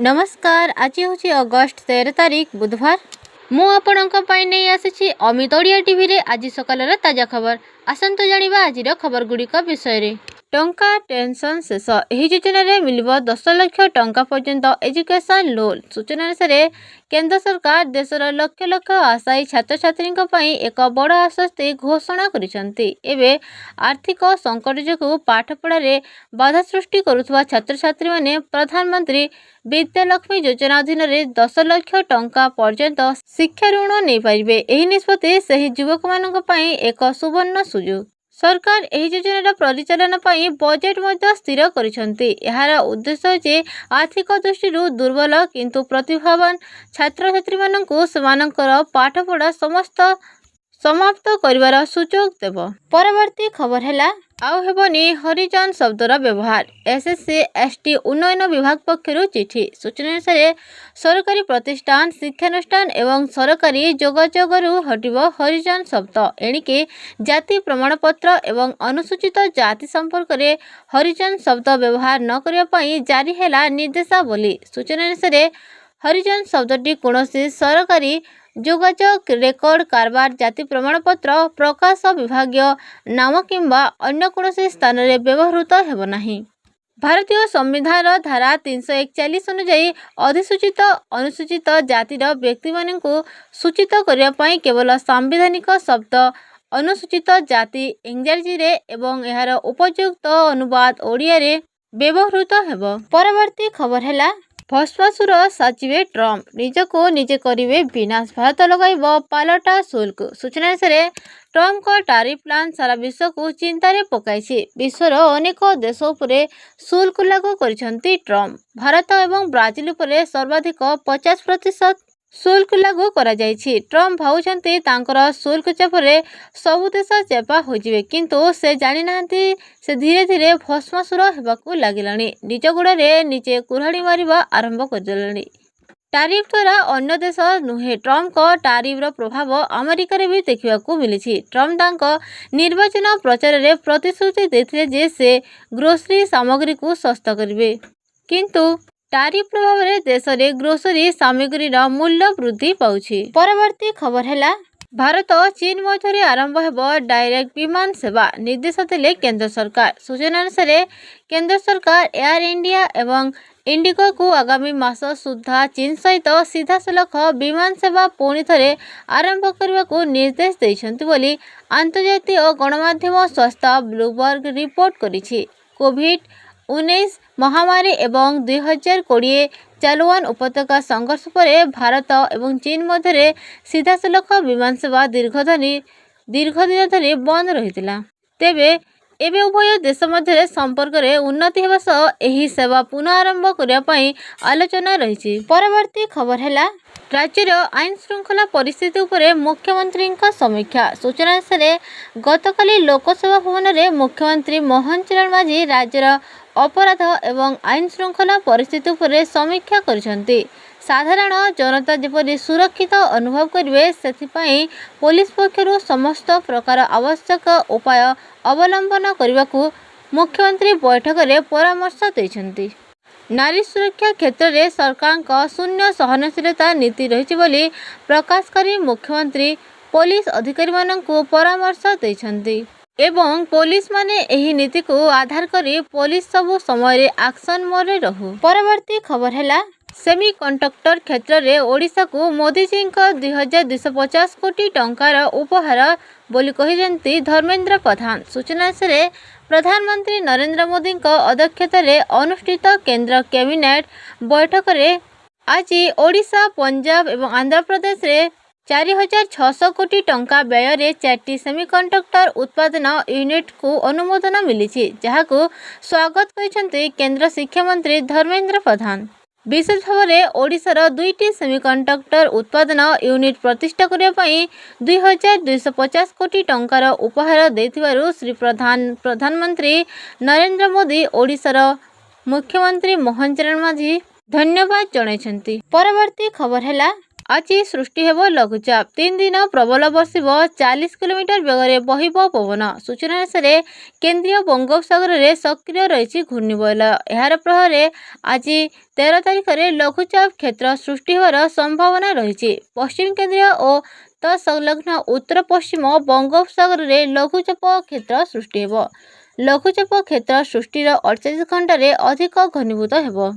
नमस्कार। आज हूँ अगस्ट 13 तारीख बुधवार। मु आपणक नहीं आसी अमित ओडिया टीवी रे आज सकाल ताजा खबर। आसतु जानिबा आज खबर गुड़िक विषय। टंका टेंशन शेष। यह योजन मिल 10 लाख टंका पर्यंत एजुकेशन लोन। सूचना अनुसार केंद्र सरकार देशर लक्ष लक्ष आशायी छात्र छात्री एक बड़ आश्वस्ति घोषणा करें। आर्थिक संकट जो पाठपढ़े बाधा सृष्टि करुवा छात्र छात्री माने प्रधानमंत्री विद्यालक्ष्मी योजना अधीन 10 लाख टंका पर्यंत शिक्षा ऋण नहीं पारे। यह निष्पत्ति से युवक मान एक सुवर्ण सुजोग। सरकार यह योजनार परिचालन बजेट स्थिर कर उद्देश्य होची आर्थिक दृष्टि दुर्बल किंतु प्रतिभावान छात्र छात्री मानकु सेमानकर पाठपढ़ा समस्त समाप्त करिवार सुजोग देव। परवर्ती खबर है आउ हेबनी हरिजन शब्दर व्यवहार। एसएससी एसटी उन्नयन विभाग पक्षर चिठी। सूचना अनुसार सरकारी प्रतिष्ठान शिक्षानुष्ठान एवं सरकारी जोगाजोगरू हटिब हरिजन शब्द। एणिके जाति प्रमाणपत्र एवं अनुसूचित जाति संपर्क में हरिजन शब्द व्यवहार न करने जारी है निर्देशावली। सूचना अनुसार हरिजन शब्दटी कौनसी सरकारी जोगाजोग रेकर्ड कारबार जाति प्रमाणपत्र प्रकाश विभागीय नाम किंबा अन्य कौनसी स्थान में व्यवहृत हेब नहीं। भारतीय संविधान धारा 341 अनुजाई अधिसूचित अनुसूचित जातिर व्यक्ति मानकु सूचित करने केवल सांविधानिक शब्द अनुसूचित जाति इंग्राजी रे एवं यार उपयुक्त अनुवाद ओडिया रे व्यवहृत हेब। परवर्ती खबर है भस्मासुर साजिबे ट्रम्प निजको निजे करिवे विनाश भारत लगाइब पालटा शुल्क। सूचना अनुसार ट्रम्प का टारिफ प्लान सारा विश्व को चिंतार पकाई। विश्वर अनेक देश उपरे शुल्क लागू करिसेंती ट्रम्प। भारत एवं ब्राजिल उपरे सर्वाधिक 50% शुल्क लागू करा जायछि। ट्रम्प भावुचंती तांकर शुल्क चापरे सबु देश चेपा होजिबे किंतु से जानि नाहंती से धीरे धीरे भस्मासुर हेबाकू लागिलाणी। निज गोड़े निजे कुल्हाड़ी मारिबा आरंभ करदेलाणी। टारिफ द्वारा अन्य देश नुहे ट्रम्प को टारिफ प्रभाव अमेरिका रे भी देखा मिली। ट्रम्प तांको निर्वाचन प्रचार रे प्रतिश्रुति देथिले जे से ग्रोसरी सामग्री को सस्ता करिवे किंतु टारिफ प्रभाव में देश में ग्रोसरी सामग्री मूल्य वृद्धि पाउछि। परवर्ती खबर है भारत चीन मध्य आरंभ हेब डायरेक्ट विमान सेवा निर्देश देले केंद्र सरकार। सूचना अनुसार केंद्र सरकार एयर इंडिया एवं इंडिगो को आगामी मास सुधा चीन सहित सीधा सलख विमान सेवा पुणी थे आरंभ करने को निर्देश देइछन्ति बोली अंतर्जातीय गणमाध्यम स्वास्थ्य ब्लूमबर्ग रिपोर्ट करिछि। कोविड-19 महामारी एवं 2020 चालुआन उपत्यका संघर्ष पर भारत एवं चीन मध्य सीधा सलख विमान सेवा दीर्घदिन धरी बंद रही। तेबे एबे उभय देश मध्य संपर्क में उन्नति होगा सह यही सेवा पुनः आरंभ करने आलोचना रही। परवर्ती खबर है राज्यर आईन श्रृंखला परिस्थिति उपरे मुख्यमंत्री समीक्षा। सूचना अनुसार गतकाली लोकसभा भवन में मुख्यमंत्री मोहन चरण माझी राज्यर अपराध एवं आईन श्रृंखला परिस्थिति उपरे समीक्षा करिसेंती। साधारण जनता जेपरी सुरक्षित अनुभव करेंगे से पुलिस पक्षर समस्त प्रकार आवश्यक उपाय अवलंबन करने को मुख्यमंत्री बैठक में परामर्श देइछन्ती। नारी सुरक्षा क्षेत्र में सरकार का शून्य सहनशीलता नीति रही बोली प्रकाश करी मुख्यमंत्री पुलिस अधिकारी मानकु परामर्श देइछन्ती एवं पुलिस माने एही नीति को आधार करी पुलिस सबु समय एक्शन मोड रे रहू। परवर्ती खबर है सेमी कंडक्टर क्षेत्र में ओडिशा को मोदी जी 2250 कोटी टंकार उपहार बोली कहिसेंती धर्मेंद्र प्रधान। सूचना अनुसार प्रधानमंत्री नरेंद्र मोदी अध्यक्षतार अनुष्ठित केंद्र कैबिनेट बैठक में आज ओडिशा पंजाब एवं आंध्र प्रदेश रे 4600 कोटी टंका व्यय रे 4टी सेमीकंडक्टर उत्पादन यूनिट को अनुमोदन मिली, जहां को स्वागत करिसेंती केंद्र शिक्षा मंत्री धर्मेंद्र प्रधान। विशेष भाव में ओडिशार 2टी सेमीकंडक्टर उत्पादन यूनिट प्रतिष्ठा करने 2250 कोटी टंकार उपहार देथिबारु श्री प्रधानमंत्री नरेंद्र मोदी ओडिशार मुख्यमंत्री मोहन चरण माझी धन्यवाद जणाइछन्ती। परवर्ती खबर है ଆଜି ସୃଷ୍ଟି ହେବ ଲଘୁଚାପ। 3 ଦିନ ପ୍ରବଳ ବର୍ଷିବ। 40 କିଲୋମିଟର ବେଗରେ ବହିବ ପବନ। ସୂଚନା ଅନୁସାରେ କେନ୍ଦ୍ରୀୟ ବଙ୍ଗୋପସାଗରରେ ସକ୍ରିୟ ରହିଛି ଘୂର୍ଣ୍ଣିବଳୟ। ଏହାର ପ୍ରଭାବରେ ଆଜି 13 ତାରିଖରେ ଲଘୁଚାପ କ୍ଷେତ୍ର ସୃଷ୍ଟି ହେବାର ସମ୍ଭାବନା ରହିଛି। ପଶ୍ଚିମ କେନ୍ଦ୍ରୀୟ ଓ ତତ୍ସଂଲଗ୍ନ ଉତ୍ତର ପଶ୍ଚିମ ବଙ୍ଗୋପସାଗରରେ ଲଘୁଚାପ କ୍ଷେତ୍ର ସୃଷ୍ଟି ହେବ। ଲଘୁଚାପ କ୍ଷେତ୍ର ସୃଷ୍ଟିର 48 ଘଣ୍ଟାରେ ଅଧିକ ଘନୀଭୂତ ହେବ।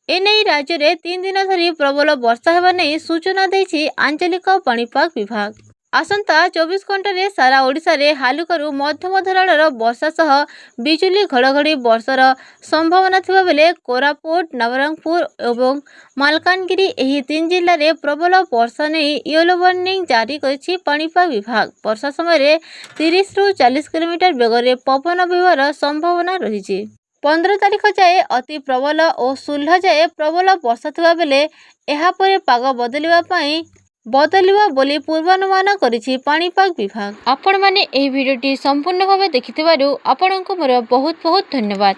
ଏନେଇ ରାଜ୍ୟରେ 3 ଦିନ ଧରି ପ୍ରବଳ ବର୍ଷା ହେବା ନେଇ ସୂଚନା ଦେଇଛି ଆଞ୍ଚଳିକ ପାଣିପାଗ ବିଭାଗ। ଆସନ୍ତା 24 ଘଣ୍ଟାରେ ସାରା ଓଡ଼ିଶାରେ ହାଲୁକାରୁ ମଧ୍ୟମ ଧରଣର ବର୍ଷା ସହ ବିଜୁଳି ଘଡ଼ଘଡ଼ି ବର୍ଷାର ସମ୍ଭାବନା ଥିବାବେଳେ କୋରାପୁଟ, ନବରଙ୍ଗପୁର ଏବଂ ମାଲକାନଗିରି ଏହି 3 ଜିଲ୍ଲାରେ ପ୍ରବଳ ବର୍ଷା ନେଇ ୟେଲୋ ୱାର୍ଣ୍ଣିଂ ଜାରି କରିଛି ପାଣିପାଗ ବିଭାଗ। ବର୍ଷା ସମୟରେ 30ରୁ 40 କିଲୋମିଟର ବେଗରେ ପବନ ବହିବାର ସମ୍ଭାବନା ରହିଛି। 15 ତାରିଖ ଯାଏ ଅତି ପ୍ରବଳ ଓ 16 ଯାଏ ପ୍ରବଳ ବର୍ଷା ଥିବାବେଳେ ଏହାପରେ ପାଗ ବଦଳିବ ବୋଲି ପୂର୍ବାନୁମାନ କରିଛି ପାଣିପାଗ ବିଭାଗ। ଆପଣମାନେ ଏହି ଭିଡ଼ିଓଟି ସମ୍ପୂର୍ଣ୍ଣ ଭାବେ ଦେଖିଥିବାରୁ ଆପଣଙ୍କୁ ମୋର ବହୁତ ବହୁତ ଧନ୍ୟବାଦ।